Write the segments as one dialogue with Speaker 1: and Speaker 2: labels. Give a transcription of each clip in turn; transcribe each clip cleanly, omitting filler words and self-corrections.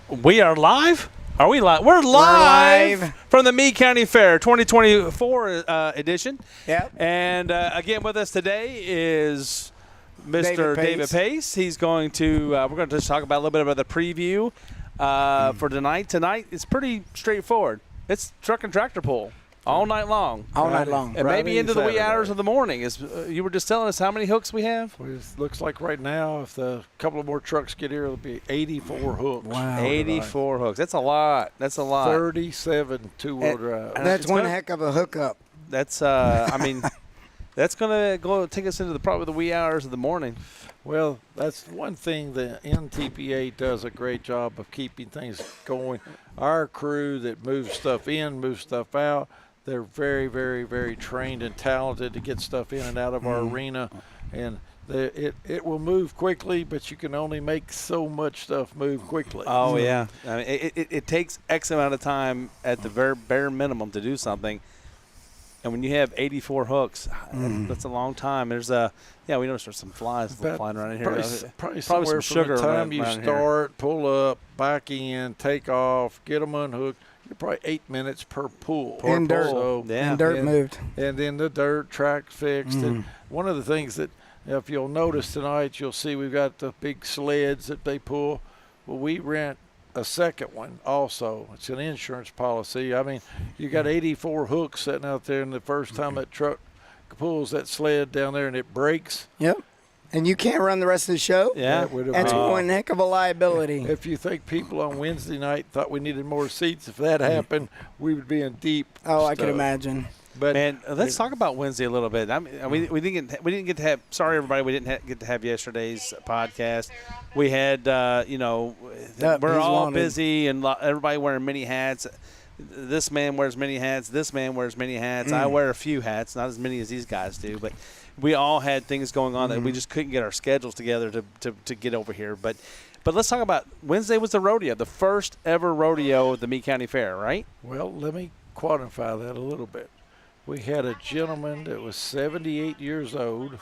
Speaker 1: We are live? Are we live? We're live from the Meade County Fair 2024 edition.
Speaker 2: Yep.
Speaker 1: And again with us today is Mr. David Pace. He's going to, we're going to just talk about a little bit about the preview for tonight. Tonight is pretty straightforward. It's truck and tractor pull all night long.
Speaker 2: All night long.
Speaker 1: And maybe into the wee hours of the morning. You were just telling us how many hooks we have?
Speaker 3: It looks like right now, if a couple of more trucks get here, it'll be 84 hooks.
Speaker 1: Wow. 84 hooks. That's a lot. That's a lot.
Speaker 3: 37 two-wheel drive.
Speaker 2: That's one heck of a hookup.
Speaker 1: That's, I mean, that's going to take us into probably the wee hours of the morning.
Speaker 3: Well, that's one thing the NTPA does a great job of keeping things going. Our crew that moves stuff in, moves stuff out, they're very, very, very trained and talented to get stuff in and out of our arena. And it will move quickly, but you can only make so much stuff move quickly.
Speaker 1: Oh, yeah. I mean, it takes X amount of time at the very bare minimum to do something. And when you have 84 hooks, that's a long time. There's we noticed there's some flies flying around in here.
Speaker 3: Probably
Speaker 1: some
Speaker 3: from
Speaker 1: sugar
Speaker 3: the time you
Speaker 1: around
Speaker 3: start, here. Pull up, back in, take off, get them unhooked. You're probably 8 minutes per pull.
Speaker 2: And dirt.
Speaker 3: So,
Speaker 2: and dirt moved.
Speaker 3: And then the dirt track fixed. And one of the things that, if you'll notice tonight, you'll see we've got the big sleds that they pull. Well, we rent a second one also. It's an insurance policy. I mean, you got 84 hooks sitting out there, and the first time that truck pulls that sled down there and it breaks.
Speaker 2: Yep. And you can't run the rest of the show?
Speaker 1: Yeah.
Speaker 2: That's one heck of a liability.
Speaker 3: If you think people on Wednesday night thought we needed more seats, if that happened, we would be in deep
Speaker 2: stuff. I could
Speaker 3: stuff.
Speaker 2: imagine.
Speaker 1: But man, let's talk about Wednesday a little bit. I mean, we didn't get to have. Sorry, everybody, we didn't get to have yesterday's podcast. We had, we're all busy and everybody wearing many hats. This man wears many hats. This man wears many hats. I wear a few hats, not as many as these guys do, but we all had things going on that we just couldn't get our schedules together to get over here. But let's talk about Wednesday was the rodeo, the first ever rodeo at the Meade County Fair, right?
Speaker 3: Well, let me quantify that a little bit. We had a gentleman that was 78 years old,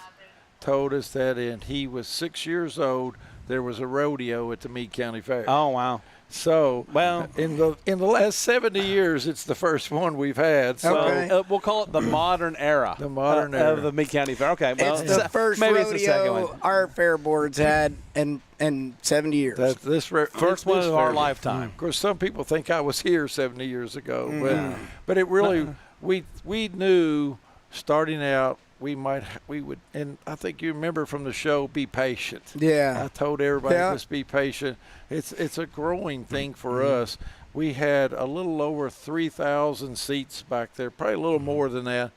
Speaker 3: told us that he was 6 years old, there was a rodeo at the Meade County Fair.
Speaker 1: Oh, wow.
Speaker 3: So, well, in the last 70 years, it's the first one we've had. So
Speaker 2: okay.
Speaker 1: We'll call it the modern era.
Speaker 3: The modern era
Speaker 1: of the Meade County Fair. Okay, well,
Speaker 2: it's the first rodeo our fair boards had in 70 years.
Speaker 1: First one of our lifetime.
Speaker 3: Of course, some people think I was here 70 years ago, but it really we knew starting out. We would, and I think you remember from the show, be patient.
Speaker 2: Yeah.
Speaker 3: I told everybody just be patient. It's a growing thing for us. We had a little over 3,000 seats back there, probably a little more than that.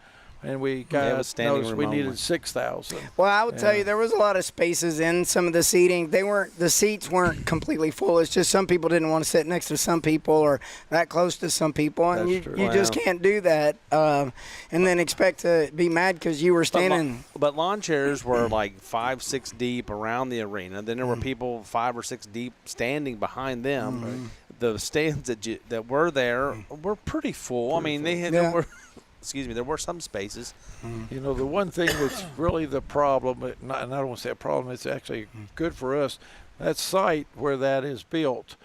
Speaker 3: And we noticed we needed 6,000.
Speaker 2: Well, I would tell you there was a lot of spaces in some of the seating. The seats weren't completely full. It's just some people didn't want to sit next to some people or that close to some people, and you just can't do that and then expect to be mad because you were standing.
Speaker 1: But lawn chairs were like 5-6 deep around the arena. Then there were people 5 or 6 deep standing behind them. The stands that were there were pretty full. I mean, there were some spaces.
Speaker 3: You know, the one thing that's really the problem, and I don't want to say a problem, it's actually good for us, that site where that is built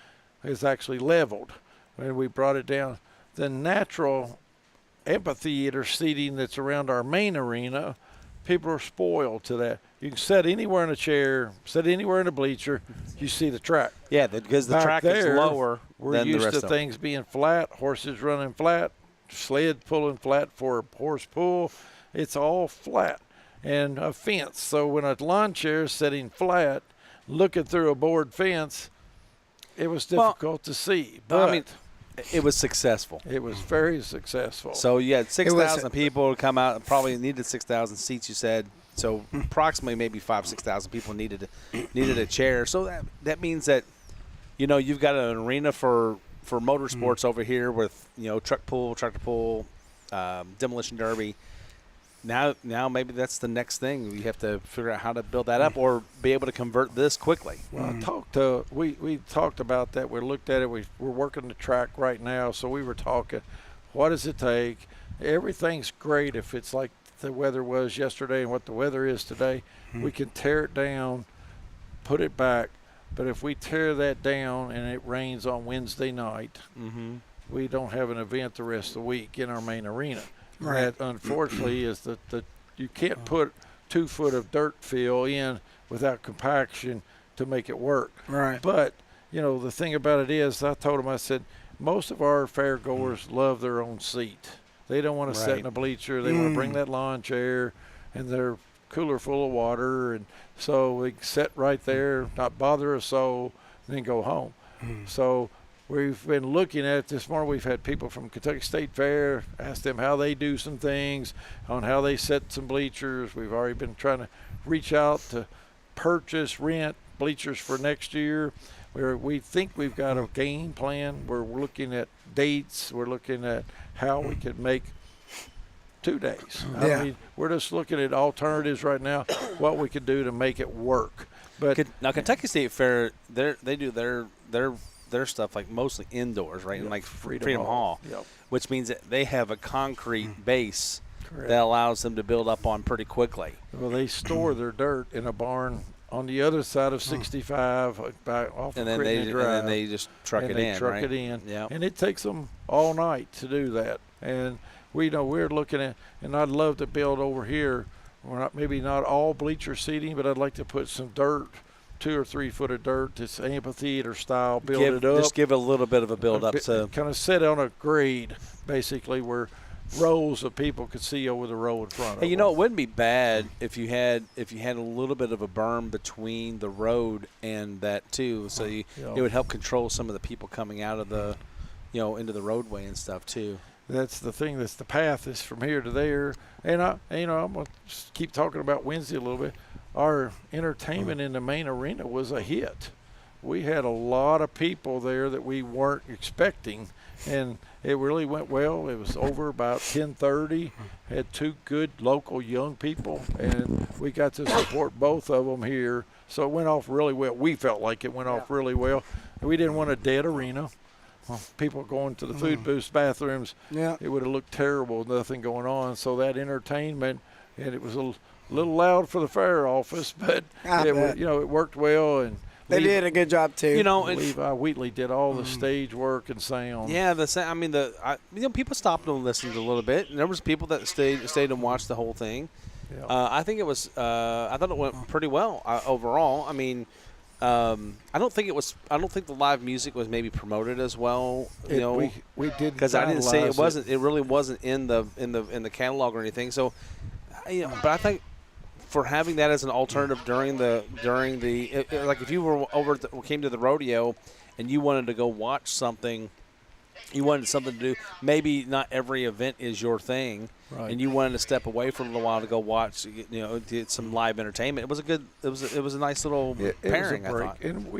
Speaker 3: is actually leveled. When we brought it down, the natural amphitheater seating that's around our main arena, people are spoiled to that. You can sit anywhere in a chair, sit anywhere in a bleacher, you see the track.
Speaker 1: Yeah, because the track is lower
Speaker 3: than the rest of them.
Speaker 1: We're
Speaker 3: used to things being flat, horses running flat, sled pulling flat for a horse pull. It's all flat and a fence. So when a lawn chair is sitting flat, looking through a board fence, it was difficult to see. But
Speaker 1: I mean, it was successful.
Speaker 3: It was very successful.
Speaker 1: So you had 6,000 people come out and probably needed 6,000 seats, you said. So approximately maybe 6,000 people needed a chair. So that means that, you've got an arena for motorsports over here with, truck pull, tractor pull, demolition derby. Now maybe that's the next thing. You have to figure out how to build that up or be able to convert this quickly.
Speaker 3: Well, we talked about that. We looked at it. We're working the track right now. So we were talking, what does it take? Everything's great if it's like the weather was yesterday and what the weather is today. We can tear it down, put it back. But if we tear that down and it rains on Wednesday night, we don't have an event the rest of the week in our main arena.
Speaker 2: Right.
Speaker 3: That, unfortunately, is that you can't put 2 foot of dirt fill in without compaction to make it work.
Speaker 2: Right.
Speaker 3: But, the thing about it is, I told them, I said, most of our fair goers love their own seat. They don't want to sit in a bleacher. They want to bring that lawn chair and their cooler full of water. And so we can sit right there, not bother a soul, and then go home. So we've been looking at it this morning. We've had people from Kentucky State Fair, ask them how they do some things, on how they set some bleachers. We've already been trying to reach out to rent bleachers for next year. We think we've got a game plan. We're looking at dates. We're looking at how we could make 2 days. I mean, we're just looking at alternatives right now, what we could do to make it work. But
Speaker 1: now Kentucky State Fair, they do their stuff like mostly indoors, right?
Speaker 3: Yep.
Speaker 1: In like
Speaker 3: Freedom Hall. Yep.
Speaker 1: Which means that they have a concrete base that allows them to build up on pretty quickly.
Speaker 3: Well, they store their dirt in a barn on the other side of 65 off
Speaker 1: and
Speaker 3: of Crittenden Drive.
Speaker 1: And then they just truck it in,
Speaker 3: truck
Speaker 1: right?
Speaker 3: it in.
Speaker 1: Yeah.
Speaker 3: And it takes them all night to do that. And we're looking at, and I'd love to build over here, maybe not all bleacher seating, but I'd like to put some dirt, 2 or 3 foot of dirt, this amphitheater style, build it up.
Speaker 1: Just give a little bit of a build up. So
Speaker 3: kind of sit on a grade, basically, where rows of people could see over the row in front of them.
Speaker 1: Hey, it wouldn't be bad if you had a little bit of a berm between the road and that too, so it would help control some of the people coming out of the, into the roadway and stuff too.
Speaker 3: That's the thing. That's the path is from here to there. And I'm gonna keep talking about Wednesday a little bit. Our entertainment in the main arena was a hit. We had a lot of people there that we weren't expecting, and it really went well. It was over about 10:30. Had 2 good local young people, and we got to support both of them here. So it went off really well. We felt like it went off really well. And we didn't want a dead arena. People going to the food booths, bathrooms.
Speaker 2: Yeah.
Speaker 3: It would have looked terrible, nothing going on. So that entertainment, and it was a little loud for the fair office, but it worked well. And
Speaker 2: they did a good job too.
Speaker 3: Levi Wheatley did all the stage work and sound.
Speaker 1: Yeah, people stopped and listened a little bit, and there was people that stayed and watched the whole thing. Yeah. I think it was. I thought it went pretty well overall. I mean, I don't think the live music was maybe promoted as well.
Speaker 3: We did
Speaker 1: because I didn't see it wasn't. It really wasn't in the catalog or anything. So, but I think for having that as an alternative during the like if you were came to the rodeo and you wanted to go watch something, you wanted something to do. Maybe not every event is your thing, right, and you wanted to step away for a little while to go watch, did some live entertainment. It was a good. It was a nice little pairing.
Speaker 3: It was a break.
Speaker 1: I thought.
Speaker 3: And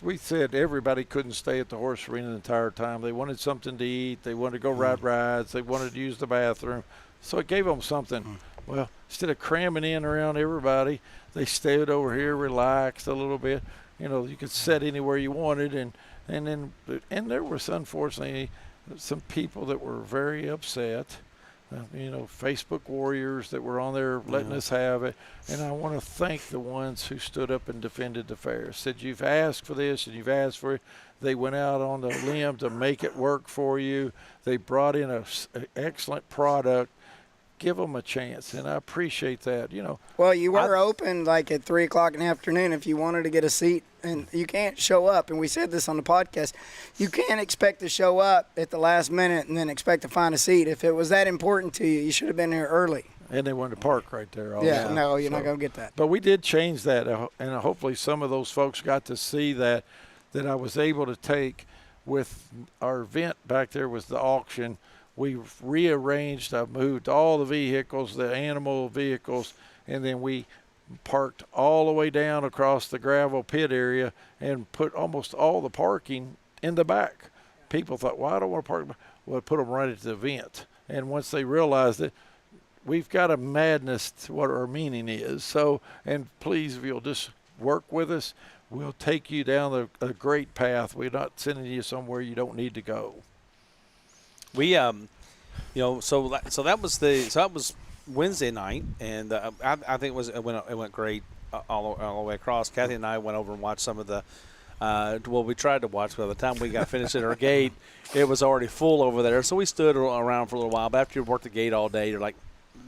Speaker 3: we said everybody couldn't stay at the horse arena the entire time. They wanted something to eat. They wanted to go ride rides. They wanted to use the bathroom. So it gave them something. Well, instead of cramming in around everybody, they stayed over here, relaxed a little bit. You could sit anywhere you wanted, and there was unfortunately some people that were very upset. Facebook warriors that were on there letting us have it. And I want to thank the ones who stood up and defended the fair. Said, you've asked for this and you've asked for it. They went out on the limb to make it work for you. They brought in an excellent product. Give them a chance, and I appreciate that.
Speaker 2: Well, you were open like at 3 o'clock in the afternoon if you wanted to get a seat, and you can't show up. And we said this on the podcast. You can't expect to show up at the last minute and then expect to find a seat. If it was that important to you, you should have been there early.
Speaker 3: And they wanted to park right there.
Speaker 2: No, you're not going to get that.
Speaker 3: But we did change that, and hopefully some of those folks got to see that I was able to take with our event back there was the auction. We rearranged, I moved all the vehicles, the animal vehicles, and then we parked all the way down across the gravel pit area and put almost all the parking in the back. People thought, well, I don't want to park. Well, put them right at the event. And once they realized it, we've got a madness to what our meaning is. So, and please, if you'll just work with us, we'll take you down a great path. We're not sending you somewhere you don't need to go.
Speaker 1: We so that was Wednesday night, and I think it went great all the way across. Kathy and I went over and watched some of the Well, we tried to watch, but by the time we got finished at our gate, it was already full over there. So we stood around for a little while. But after you worked the gate all day, you're like,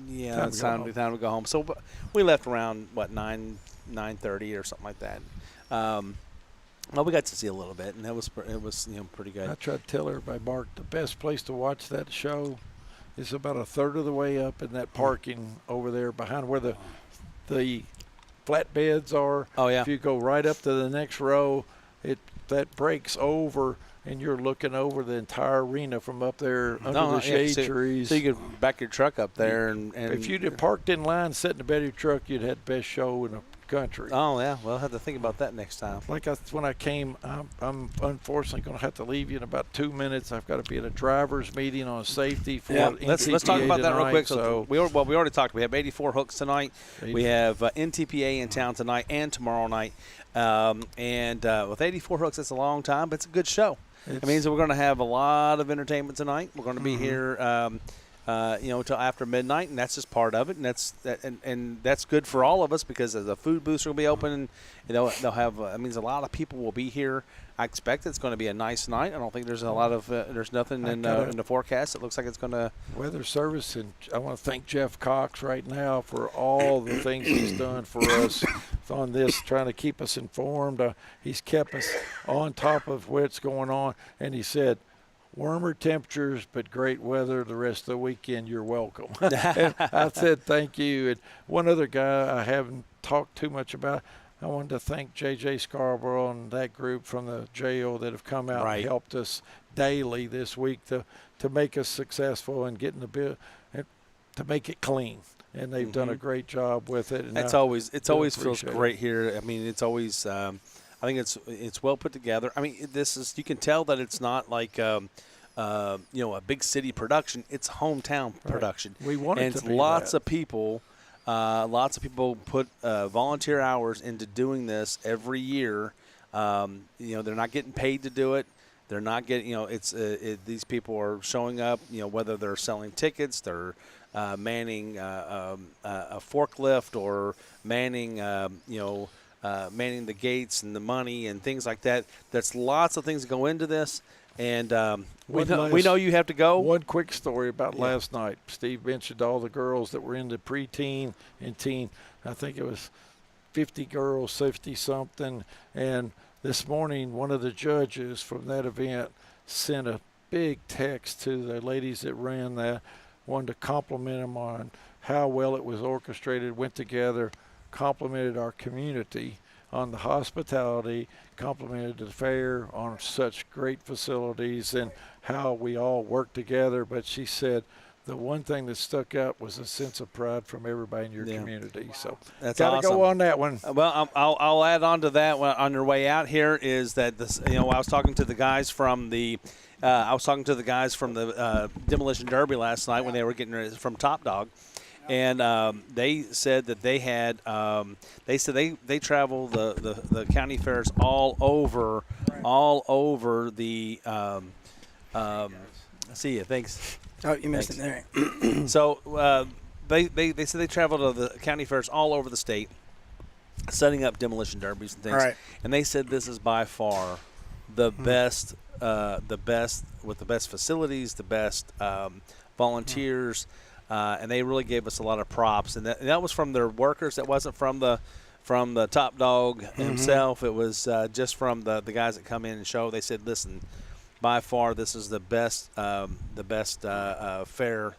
Speaker 1: yeah, it's time to go home. So we left around, 9:30 or something like that. Well, we got to see a little bit, and it was pretty good.
Speaker 3: I tried to tell everybody, Mark, the best place to watch that show is about a third of the way up in that parking over there behind where the flatbeds are.
Speaker 1: Oh, yeah.
Speaker 3: If you go right up to the next row, that breaks over, and you're looking over the entire arena from up there under the shade trees.
Speaker 1: So you could back your truck up there. And
Speaker 3: if you'd have parked in line, sat in the bed of your truck, you'd had the best show in the country.
Speaker 1: Oh, yeah. Well, I'll have to think about that next time.
Speaker 3: When I came, I'm unfortunately going to have to leave you in about 2 minutes. I've got to be at a driver's meeting on safety for
Speaker 1: Let's talk about that real quick.
Speaker 3: So
Speaker 1: we already talked. We have 84 hooks tonight. We have NTPA in town tonight and tomorrow night. And with 84 hooks, it's a long time, but it's a good show. It means that we're going to have a lot of entertainment tonight. We're going to be here until after midnight, and that's just part of it, and that's good for all of us because the food booths will be open, and they'll have. It means a lot of people will be here. I expect it's going to be a nice night. I don't think there's a lot of there's nothing in the forecast. It looks like it's going to.
Speaker 3: Weather Service, and I want to thank Jeff Cox right now for all the things he's done for us on this, trying to keep us informed. He's kept us on top of what's going on, and he said, warmer temperatures, but great weather the rest of the weekend. You're welcome. And I said thank you. And one other guy I haven't talked too much about, I wanted to thank J.J. Scarborough and that group from the jail that have come out and helped us daily this week to make us successful and getting the bill, to make it clean. And they've done a great job with it. And
Speaker 1: it always feels great here. I mean, it's always I think it's well put together. I mean, you can tell that it's not like a big city production. It's hometown production.
Speaker 3: We want it to be
Speaker 1: lots of people. Lots of people put volunteer hours into doing this every year. They're not getting paid to do it. They're not getting. These people are showing up. Whether they're selling tickets, they're manning a forklift, or manning manning the gates and the money and things like that. There's lots of things that go into this, and we know you have to go.
Speaker 3: One quick story about last night. Steve mentioned all the girls that were in the preteen and teen. I think it was 50 girls, 50-something. And this morning, one of the judges from that event sent a big text to the ladies that ran that, wanted to compliment them on how well it was orchestrated, went together, complimented our community on the hospitality, complimented the fair on such great facilities and how we all work together. But she said the one thing that stuck out was a sense of pride from everybody in your community. So
Speaker 1: that's
Speaker 3: gotta
Speaker 1: awesome.
Speaker 3: Go on that one.
Speaker 1: Well, I'll add on to that one on your way out here is that this. I was talking to the guys from the. Demolition Derby last night when they were getting ready from Top Dog. And they said that they had. They said they travel the county fairs all over the. See you. Thanks.
Speaker 2: Oh, you missed it there.
Speaker 1: So they said they travel to the county fairs all over the state, setting up demolition derbies and things.
Speaker 2: Right.
Speaker 1: And they said this is by far the best with the best facilities, the best volunteers. And they really gave us a lot of props, and that was from their workers. That wasn't from the top dog himself. It was just from the guys that come in and show. They said, "Listen, by far, this is the best fair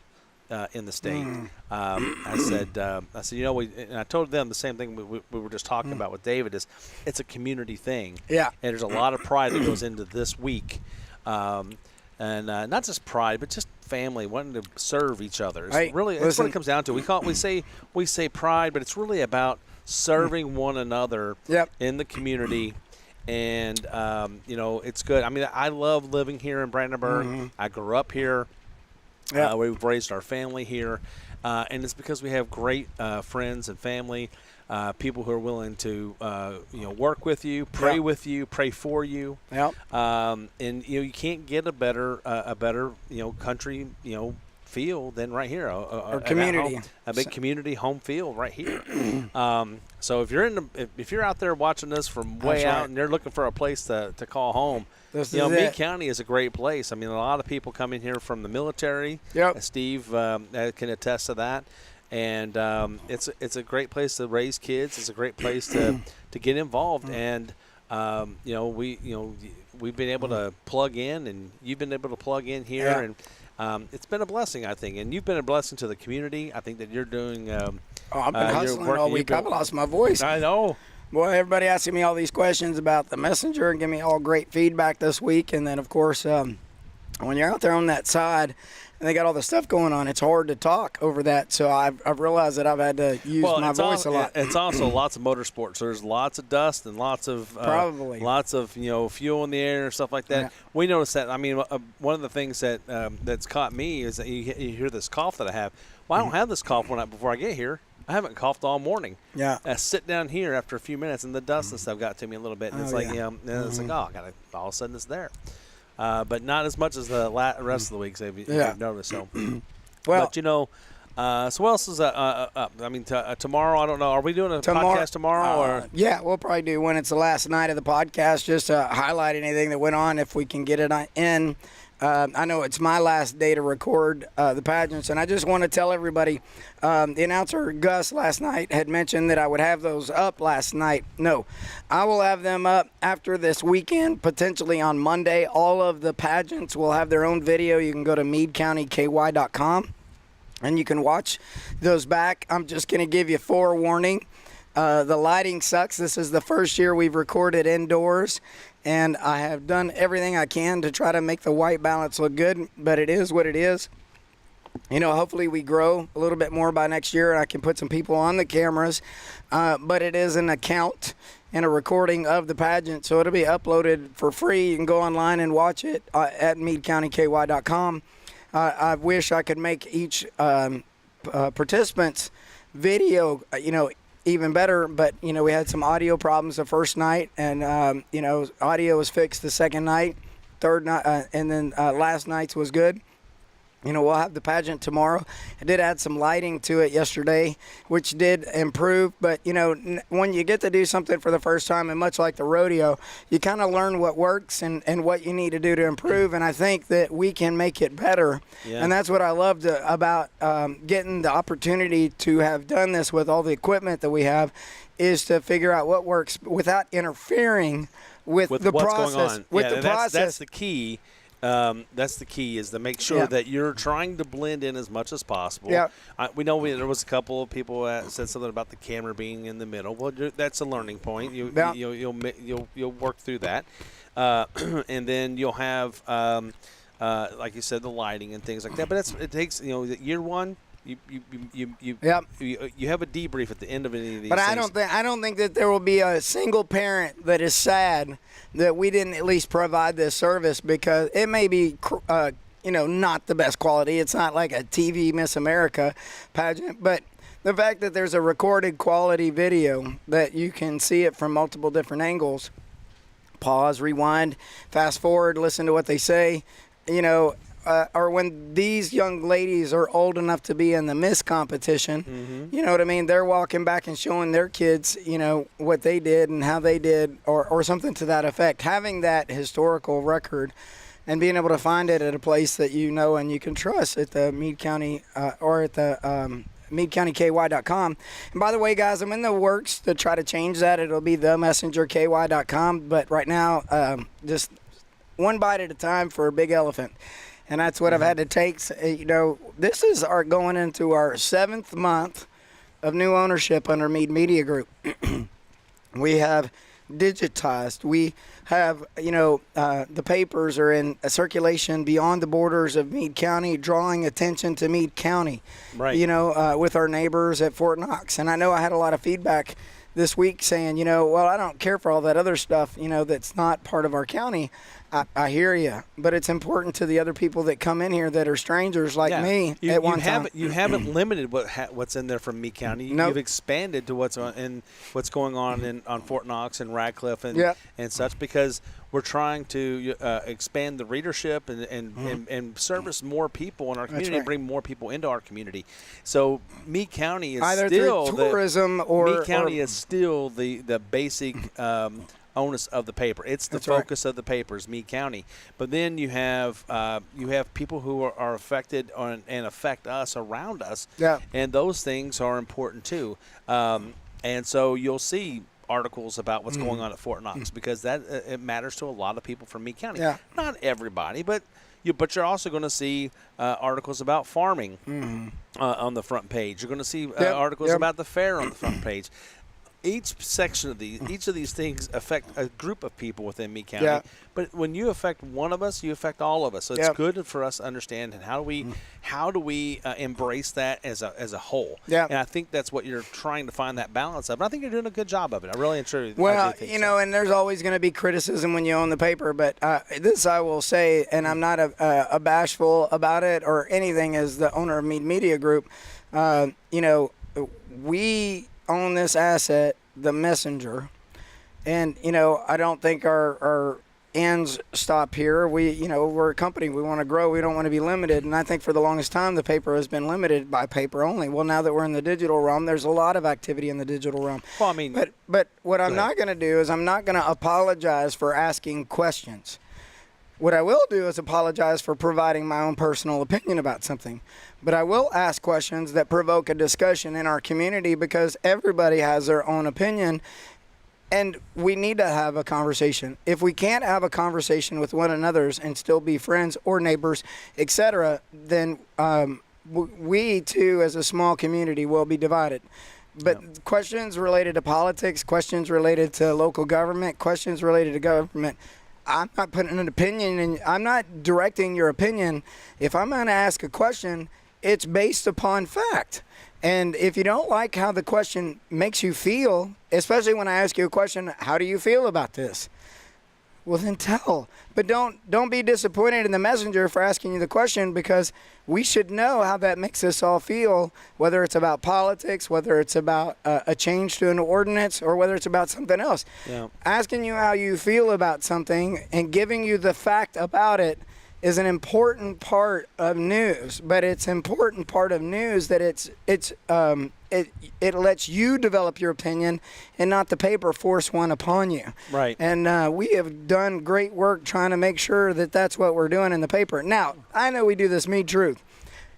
Speaker 1: in the state." I said, and I told them the same thing we were just talking about with David. Is it's a community thing.
Speaker 2: Yeah,
Speaker 1: and there's a lot of pride that goes into this week, and not just pride, but just family wanting to serve each other. It's really, that's what it comes down to. We say pride, but it's really about serving one another in the community. And it's good. I mean, I love living here in Brandenburg. I grew up here. We've raised our family here, and it's because we have great friends and family, people who are willing to work with you, pray with you, pray for you. And you can't get a better country field than right here.
Speaker 2: Or community.
Speaker 1: A big community home field right here. So if you're out there watching this from way out and you're looking for a place to call home, Meade County is a great place. I mean, a lot of people come in here from the military.
Speaker 2: Yep.
Speaker 1: Steve can attest to that. And it's a great place to raise kids. It's a great place to get involved. And we've been able to plug in, and you've been able to plug in here, and it's been a blessing, I think. And you've been a blessing to the community. I think that you're doing.
Speaker 2: I've been hustling all week. I've lost my voice.
Speaker 1: I know.
Speaker 2: Boy, everybody asking me all these questions about the messenger and giving me all great feedback this week. And then, of course, when you're out there on that side and they got all the stuff going on, it's hard to talk over that. So I've realized that I've had to use my voice a lot.
Speaker 1: It's also lots of motorsports. So there's lots of dust and lots of fuel in the air and stuff like that.
Speaker 2: Yeah.
Speaker 1: We noticed that. I mean, one of the things that that's caught me is that you hear this cough that I have. Well, I don't have this cough before I get here. I haven't coughed all morning.
Speaker 2: Yeah.
Speaker 1: I sit down here after a few minutes, and the dust and stuff got to me a little bit. And it's like, it's like, I got it. All of a sudden, it's there. But not as much as the rest of the weeks, if you've noticed. So, but so what else is up? I mean, tomorrow, I don't know. Are we doing a podcast tomorrow? Or?
Speaker 2: Yeah, we'll probably do when it's the last night of the podcast, just to highlight anything that went on if we can get it in. I know it's my last day to record the pageants, and I just want to tell everybody, the announcer, Gus, last night had mentioned that I would have those up last night. No, I will have them up after this weekend, potentially on Monday. All of the pageants will have their own video. You can go to meadecountyky.com, and you can watch those back. I'm just going to give you forewarning. The lighting sucks. This is the first year we've recorded indoors, and I have done everything I can to try to make the white balance look good, but it is what it is. Hopefully we grow a little bit more by next year, and I can put some people on the cameras, but it is an account and a recording of the pageant, so it'll be uploaded for free. You can go online and watch it at meadecountyky.com. I wish I could make each participant's video, even better, but we had some audio problems the first night, and audio was fixed the second night, third night, and then last night's was good. We'll have the pageant tomorrow. I did add some lighting to it yesterday, which did improve. But, when you get to do something for the first time, and much like the rodeo, you kind of learn what works and what you need to do to improve. And I think that we can make it better. Yeah. And that's what I loved about getting the opportunity to have done this with all the equipment that we have, is to figure out what works without interfering with the
Speaker 1: what's
Speaker 2: process.
Speaker 1: Going on. That's the key. That's the key, is to make sure that you're trying to blend in as much as possible.
Speaker 2: Yeah.
Speaker 1: We know there was a couple of people that said something about the camera being in the middle. Well, that's a learning point. You'll work through that, and then you'll have, like you said, the lighting and things like that. But it takes year one. You have a debrief at the end of any of these.
Speaker 2: But
Speaker 1: things.
Speaker 2: I don't think that there will be a single parent that is sad that we didn't at least provide this service, because it may be not the best quality. It's not like a TV Miss America pageant, but the fact that there's a recorded quality video that you can see it from multiple different angles, pause, rewind, fast forward, listen to what they say, or when these young ladies are old enough to be in the Miss competition, you know what I mean? They're walking back and showing their kids, what they did and how they did, or something to that effect. Having that historical record and being able to find it at a place that and you can trust at the Meade County or at the meadecountyky.com. And by the way, guys, I'm in the works to try to change that. It'll be themessengerky.com. But right now, just one bite at a time for a big elephant. And that's what I've had to take. This is going into our 7th month of new ownership under Meade Media Group. We have digitized. We have, the papers are in a circulation beyond the borders of Meade County, drawing attention to Meade County, right? With our neighbors at Fort Knox. And I know I had a lot of feedback this week saying, well, I don't care for all that other stuff, that's not part of our county. I hear you, but it's important to the other people that come in here that are strangers like me at one time.
Speaker 1: You haven't limited what's in there from Meade County.
Speaker 2: Nope.
Speaker 1: You've expanded to what's going on on Fort Knox and Radcliffe and such, because We're trying to expand the readership and service more people in our community and bring more people into our community. So Meade County is
Speaker 2: either
Speaker 1: still
Speaker 2: through tourism
Speaker 1: Meade County is still the basic onus of the paper. It's the focus of the paper is Meade County. But then you have people who are affected and affect us around us.
Speaker 2: Yeah.
Speaker 1: And those things are important too. And so you'll see articles about what's going on at Fort Knox because that it matters to a lot of people from Meade County.
Speaker 2: Yeah.
Speaker 1: Not everybody, but you're also going to see articles about farming on the front page. You're going to see articles about the fair on the front page. Each of these things affect a group of people within Meade County.
Speaker 2: Yeah.
Speaker 1: But when you affect one of us, you affect all of us. So it's good for us to understand and how do we embrace that as a whole.
Speaker 2: Yeah.
Speaker 1: And I think that's what you're trying to find that balance of. And I think you're doing a good job of it. I really and truly.
Speaker 2: Well, and there's always going to be criticism when you own the paper. But this I will say, and I'm not a bashful about it or anything. As the owner of Meade Media Group, we own this asset, the Messenger, and I don't think our ends stop here. We're a company. We want to grow. We don't want to be limited. And I think for the longest time the paper has been limited by paper only. Well, now that we're in the digital realm, there's a lot of activity in the digital realm.
Speaker 1: Well, I mean,
Speaker 2: but what I'm not going to do is I'm not going to apologize for asking questions. What I will do is apologize for providing my own personal opinion about something. But I will ask questions that provoke a discussion in our community because everybody has their own opinion, and we need to have a conversation. If we can't have a conversation with one another and still be friends or neighbors, etc., then we, too, as a small community, will be divided. But questions related to politics, questions related to local government, questions related to government, I'm not putting an opinion in. I'm not directing your opinion. If I'm going to ask a question, it's based upon fact. And if you don't like how the question makes you feel, especially when I ask you a question, how do you feel about this? Well, then tell. But don't be disappointed in the messenger for asking you the question, because we should know how that makes us all feel, whether it's about politics, whether it's about a change to an ordinance, or whether it's about something else.
Speaker 1: Yeah.
Speaker 2: Asking you how you feel about something and giving you the fact about it is an important part of news, but it's important part of news that it lets you develop your opinion and not the paper force one upon you.
Speaker 1: Right.
Speaker 2: And we have done great work trying to make sure that that's what we're doing in the paper. Now, I know we do this Meade Truth,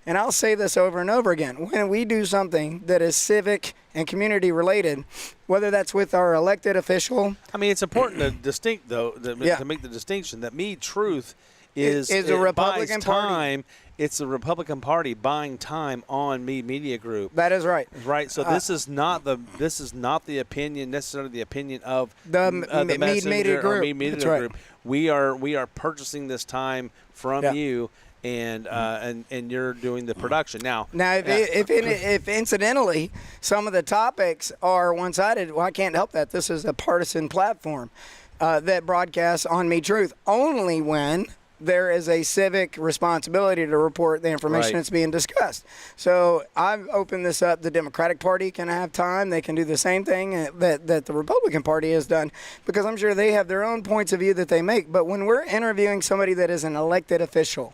Speaker 2: and I'll say this over and over again. When we do something that is civic and community related, whether that's with our elected official.
Speaker 1: I mean, it's important to make the distinction that Meade Truth is
Speaker 2: a Republican
Speaker 1: Party. It's the Republican Party buying time on Meade Media Group.
Speaker 2: That is right.
Speaker 1: Right. So this is not the opinion necessarily the opinion of
Speaker 2: the Meade Media Group.
Speaker 1: Meade Media
Speaker 2: That's right.
Speaker 1: Group. We are purchasing this time from you, and you're doing the production now.
Speaker 2: Now, if incidentally some of the topics are one-sided, well, I can't help that. This is a partisan platform that broadcasts on Meade Truth only when there is a civic responsibility to report the information that's being discussed. So I've opened this up. The Democratic Party can have time. They can do the same thing that the Republican Party has done, because I'm sure they have their own points of view that they make. But when we're interviewing somebody that is an elected official,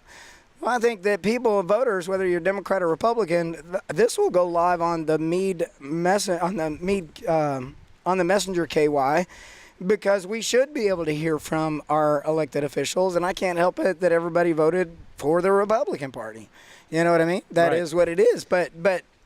Speaker 2: well, I think that people, voters, whether you're Democrat or Republican, this will go live on the on the Messenger KY, because we should be able to hear from our elected officials, and I can't help it that everybody voted for the Republican Party. You know what I mean? That is what it is. But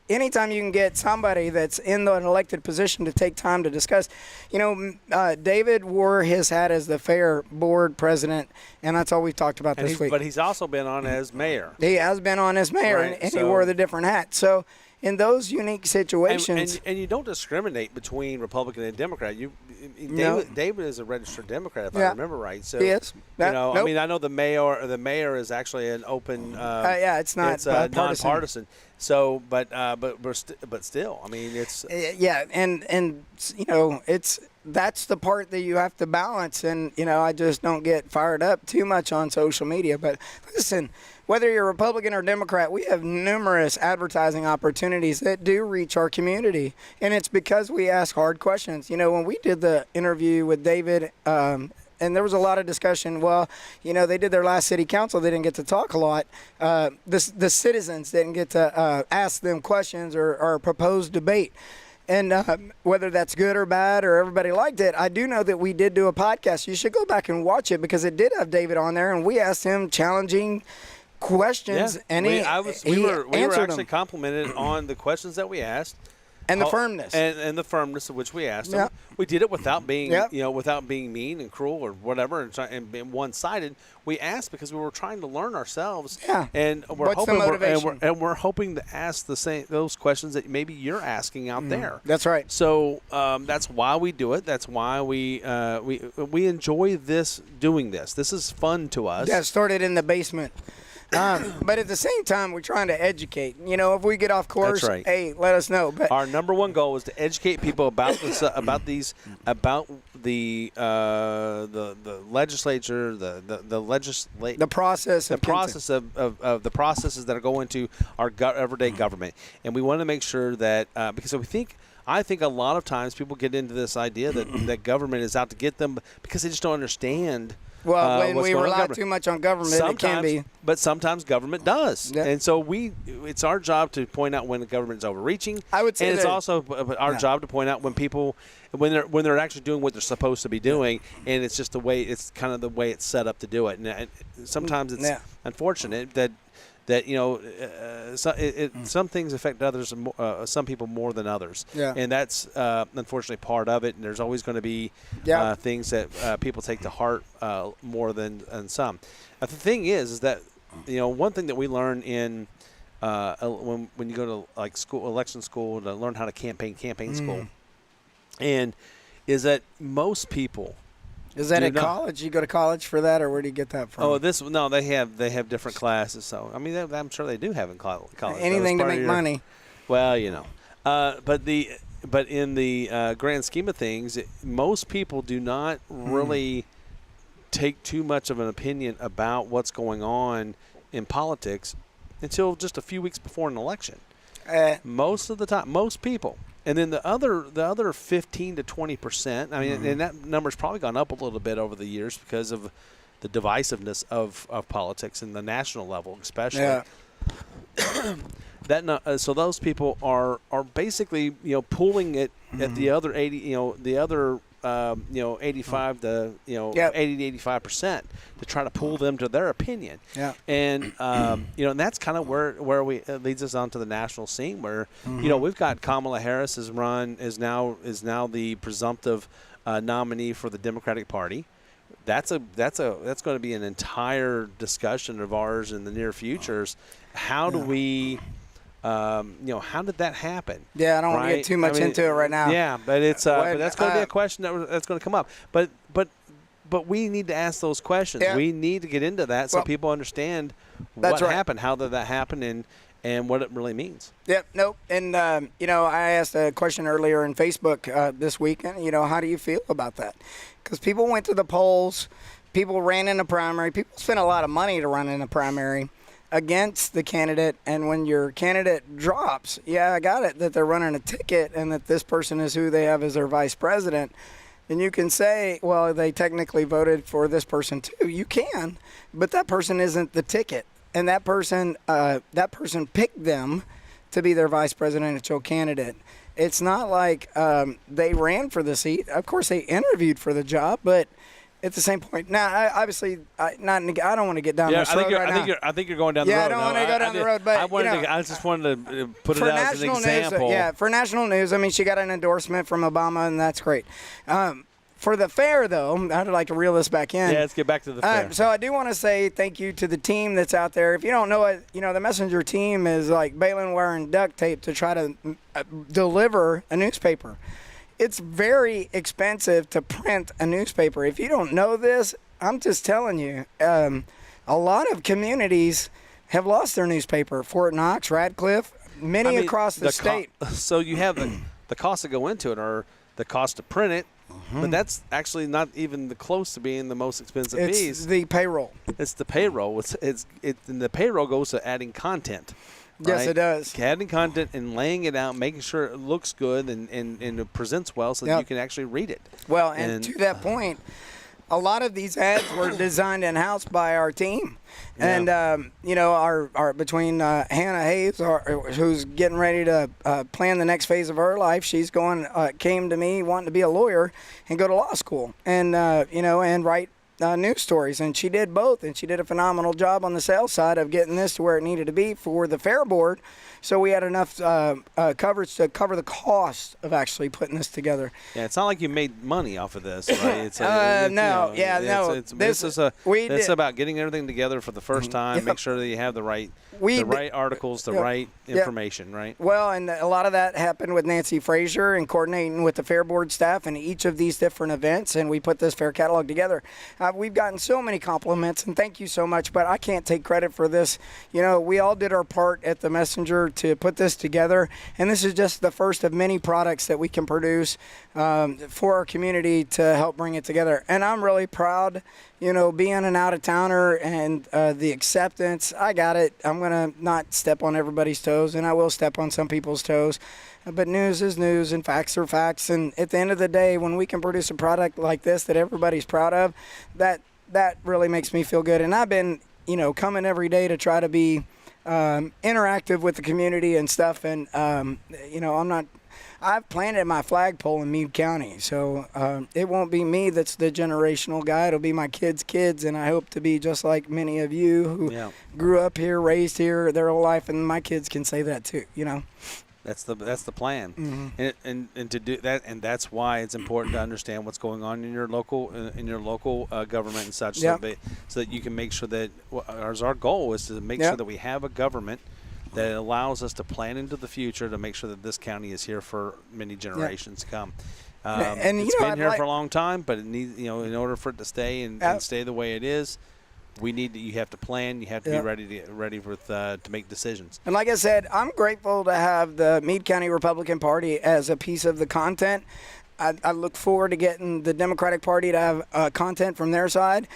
Speaker 2: anytime you can get somebody that's in an elected position to take time to discuss, David wore his hat as the fair board president, and that's all we've talked about this week.
Speaker 1: But he's also been on as mayor.
Speaker 2: He has been on as mayor, and he wore the different hat. So in those unique situations,
Speaker 1: and you don't discriminate between Republican and Democrat. David is a registered Democrat, if I remember right. So
Speaker 2: he is.
Speaker 1: I mean, I know the mayor is actually an open.
Speaker 2: It's not.
Speaker 1: It's nonpartisan. So, but still, I mean, it's.
Speaker 2: And that's the part that you have to balance, and I just don't get fired up too much on social media. But listen, whether you're Republican or Democrat, we have numerous advertising opportunities that do reach our community, and it's because we ask hard questions. When we did the interview with David and there was a lot of discussion. Well, they did their last city council. They didn't get to talk a lot. The citizens didn't get to ask them questions or propose debate. And whether that's good or bad or everybody liked it, I do know that we did do a podcast. You should go back and watch it because it did have David on there, and we asked him challenging questions.
Speaker 1: Yeah.
Speaker 2: And
Speaker 1: we were actually complimented on the questions that we asked.
Speaker 2: And the firmness.
Speaker 1: And the firmness of which we asked them. We did it without being, without being mean and cruel or whatever and being one-sided. We asked because we were trying to learn ourselves.
Speaker 2: Yeah.
Speaker 1: And we're we're hoping to ask those questions that maybe you're asking out there.
Speaker 2: That's right.
Speaker 1: So that's why we do it. That's why we enjoy doing this. This is fun to us.
Speaker 2: Yeah, it started in the basement. But at the same time, we're trying to educate. If we get off course,
Speaker 1: That's right.
Speaker 2: Hey, let us know. But
Speaker 1: our number one goal is to educate people about this, about the legislature, the process of the processes that are going to our everyday government, and we want to make sure that because I think a lot of times people get into this idea that government is out to get them because they just don't understand.
Speaker 2: Well, when we rely too much on government, it can be.
Speaker 1: But sometimes government does.
Speaker 2: Yeah.
Speaker 1: And so it's our job to point out when the government's overreaching.
Speaker 2: I would say
Speaker 1: and it's also our job to point out when they're actually doing what they're supposed to be doing, and it's just the way it's set up to do it. And sometimes it's unfortunate that some things affect others, some people more than others.
Speaker 2: Yeah.
Speaker 1: And that's unfortunately part of it. And there's always going to be things that people take to heart more than some. The thing is that one thing that we learn in when you go to like election school to learn how to campaign school, and is that most people.
Speaker 2: Is that at college? You go to college for that, or where do you get that from?
Speaker 1: Oh, they have different classes. So I mean, I'm sure they do have in college.
Speaker 2: Anything to make money.
Speaker 1: Well, but in the grand scheme of things, most people do not really take too much of an opinion about what's going on in politics until just a few weeks before an election. Most of the time, most people. And then the other 15 to 20%. I mean, and that number's probably gone up a little bit over the years because of the divisiveness of politics in the national level, especially. Yeah. So those people are basically pulling it at the other 80 the other 85 to 80 to 85% to try to pull them to their opinion.
Speaker 2: Yeah.
Speaker 1: And and that's kind of where it leads us onto the national scene where we've got Kamala Harris is now the presumptive nominee for the Democratic Party. That's going to be an entire discussion of ours in the near futures. How do we how did that happen?
Speaker 2: Yeah, I don't want to get too much into it right now.
Speaker 1: Yeah, but it's but that's going to be a question that's going to come up. But we need to ask those questions.
Speaker 2: Yeah.
Speaker 1: We need to get into that so people understand what happened, how did that happen, and what it really means.
Speaker 2: Yep. Nope. And I asked a question earlier in Facebook this weekend. How do you feel about that? Because people went to the polls, people ran in a primary, people spent a lot of money to run in a primary against the candidate, and when your candidate drops, I got it that they're running a ticket and that this person is who they have as their vice president, and you can say, well, they technically voted for this person too. You can, but that person isn't the ticket, and that person picked them to be their vice presidential candidate. It's not like they ran for the seat. Of course, they interviewed for the job, but at the same point, now I don't want to get down this road right now.
Speaker 1: I think you're going down the road.
Speaker 2: Yeah, I don't want to go down the road, but
Speaker 1: I just wanted to put it out as an example.
Speaker 2: For national news, I mean, she got an endorsement from Obama, and that's great. For the fair, though, I'd like to reel this back in.
Speaker 1: Yeah, let's get back to the fair.
Speaker 2: So I do want to say thank you to the team that's out there. If you don't know it, the Messenger team is like baling wire and duct tape to try to deliver a newspaper. It's very expensive to print a newspaper. If you don't know this, I'm just telling you, a lot of communities have lost their newspaper. Fort Knox, Radcliffe, many across the state.
Speaker 1: So you have the costs that go into it are the cost to print it, but that's actually not even close to being the most expensive piece.
Speaker 2: It's the payroll.
Speaker 1: It's the payroll. And the payroll goes to adding content. Right?
Speaker 2: Yes, it does.
Speaker 1: Adding content and laying it out, making sure it looks good and it presents well so that you can actually read it.
Speaker 2: Well, and to that point, a lot of these ads were designed in-house by our team. And, our between Hannah Hayes, who's getting ready to plan the next phase of her life, she's came to me wanting to be a lawyer and go to law school and, and write news stories. And she did both, and she did a phenomenal job on the sales side of getting this to where it needed to be for the Fair Board. So we had enough coverage to cover the cost of actually putting this together.
Speaker 1: Yeah, it's not like you made money off of this, right? This is about getting everything together for the first time. Yep. Make sure that you have the right articles, the right information, right?
Speaker 2: Well, and a lot of that happened with Nancy Frazier and coordinating with the Fair Board staff and each of these different events, and we put this fair catalog together. We've gotten so many compliments, and thank you so much, but I can't take credit for this. We all did our part at the Messenger to put this together, and this is just the first of many products that we can produce for our community to help bring it together. And I'm really proud, being an out-of-towner and the acceptance. I got it. I'm going to not step on everybody's toes, and I will step on some people's toes. But news is news and facts are facts. And at the end of the day, when we can produce a product like this that everybody's proud of, that really makes me feel good. And I've been, coming every day to try to be interactive with the community and stuff. And, I've planted my flagpole in Meade County. So it won't be me that's the generational guy. It'll be my kids' kids. And I hope to be just like many of you who grew up here, raised here their whole life. And my kids can say that too,
Speaker 1: That's the plan,
Speaker 2: mm-hmm.
Speaker 1: and to do that, and that's why it's important to understand what's going on in your local government and such, so that you can make sure that our goal is to make sure that we have a government that allows us to plan into the future to make sure that this county is here for many generations to come.
Speaker 2: And
Speaker 1: it's been here for a long time, but it needs, in order for it to stay and stay the way it is. You have to plan. You have to be ready to make decisions. And
Speaker 2: like I said, I'm grateful to have the Meade County Republican Party as a piece of the content. I look forward to getting the Democratic Party to have content from their side,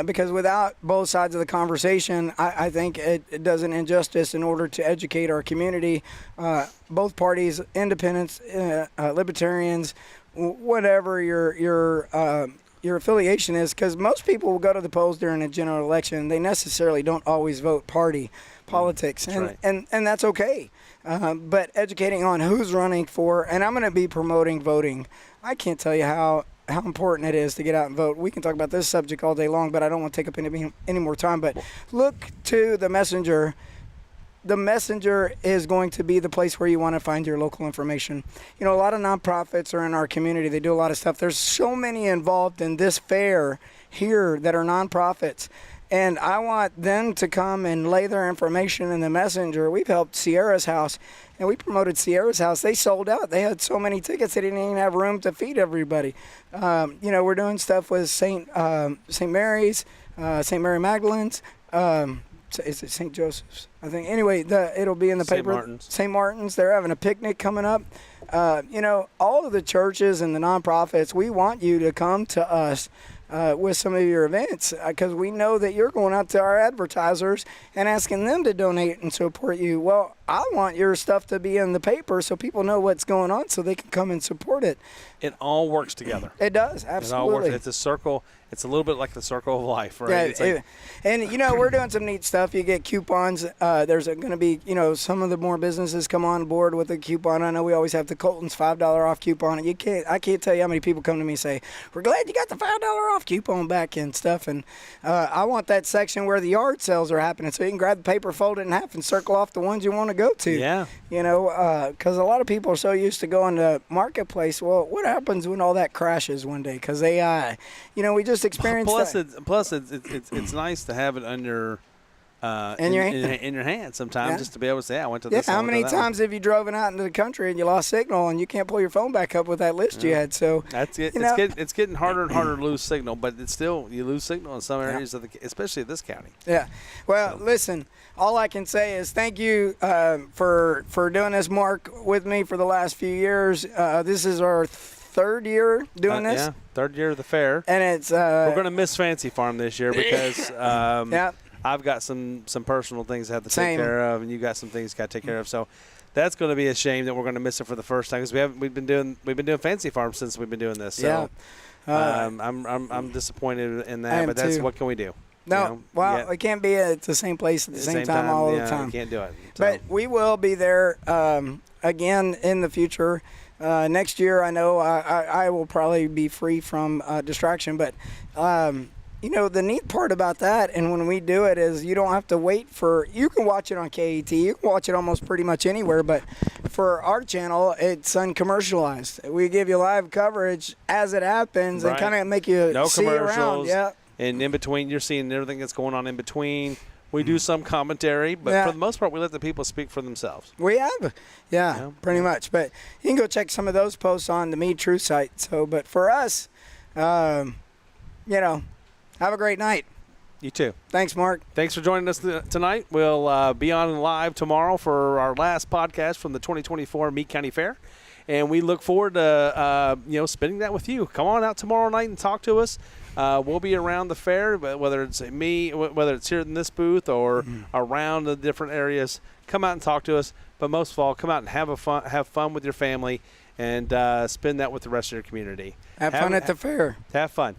Speaker 2: because without both sides of the conversation, I think it does an injustice in order to educate our community. Both parties, independents, libertarians, whatever your affiliation is, because most people will go to the polls during a general election. They necessarily don't always vote party politics, and that's okay. But educating on who's running for, and I'm going to be promoting voting. I can't tell you how important it is to get out and vote. We can talk about this subject all day long, but I don't want to take up any more time. But look to the Messenger. The Messenger is going to be the place where you want to find your local information. A lot of nonprofits are in our community. They do a lot of stuff. There's so many involved in this fair here that are nonprofits. And I want them to come and lay their information in the Messenger. We've helped Sierra's House, and we promoted Sierra's House. They sold out. They had so many tickets, they didn't even have room to feed everybody. We're doing stuff with St. Mary's, St. Mary Magdalene's. Is it St. Joseph's? I think. Anyway, it'll be in the paper. St. Martin's. They're having a picnic coming up. All of the churches and the nonprofits, we want you to come to us with some of your events, because we know that you're going out to our advertisers and asking them to donate and support you. Well, I want your stuff to be in the paper so people know what's going on so they can come and support it.
Speaker 1: It all works together.
Speaker 2: It does, absolutely.
Speaker 1: It all works. It's a circle. It's a little bit like the circle of life, right?
Speaker 2: Yeah, we're doing some neat stuff. You get coupons. There's going to be, some of the more businesses come on board with a coupon. I know we always have the Colton's $5 off coupon. And I can't tell you how many people come to me and say, "We're glad you got the $5 off coupon back and stuff." And I want that section where the yard sales are happening, so you can grab the paper, fold it in half, and circle off the ones you want to go to.
Speaker 1: Yeah.
Speaker 2: Because a lot of people are so used to going to Marketplace. Well, what happens when all that crashes one day? Because AI, we just experienced that.
Speaker 1: Plus, it's nice to have it under in your hand sometimes, just to be able to say, I went to this.
Speaker 2: How many times have you driven out into the country and you lost signal and you can't pull your phone back up with that list you had? So
Speaker 1: that's it. It's getting harder and harder to lose signal, but it's still, you lose signal in some areas of especially this county.
Speaker 2: Yeah. Well, listen, all I can say is thank you for doing this, Mark, with me for the last few years. This is our third year doing this.
Speaker 1: Yeah, third year of the fair.
Speaker 2: And it's
Speaker 1: we're going to miss Fancy Farm this year because I've got some personal things I have to take care of, and you got some things you got to take care of. So that's going to be a shame that we're going to miss it for the first time, because we've been doing Fancy Farm since we've been doing this. So. I'm disappointed in that, but that's what can we do?
Speaker 2: No, it can't be at the same place at the same time all the time.
Speaker 1: We can't do it. So.
Speaker 2: But we will be there again in the future. Next year, I know I will probably be free from distraction. But, the neat part about that, and when we do it, is you don't have to wait you can watch it on KET. You can watch it almost pretty much anywhere. But for our channel, it's uncommercialized. We give you live coverage as it happens and kind of make you see around. Yeah.
Speaker 1: And in between, you're seeing everything that's going on in between. We do some commentary, but for the most part, we let the people speak for themselves.
Speaker 2: We have, pretty much. But you can go check some of those posts on the Me True site. So, but for us, have a great night.
Speaker 1: You too.
Speaker 2: Thanks, Mark.
Speaker 1: Thanks for joining us tonight. We'll be on live tomorrow for our last podcast from the 2024 Meade County Fair. And we look forward to, spending that with you. Come on out tomorrow night and talk to us. We'll be around the fair, whether it's whether it's here in this booth or around the different areas. Come out and talk to us. But most of all, come out and have fun with your family and spend that with the rest of your community.
Speaker 2: Have fun at the fair.
Speaker 1: Have fun.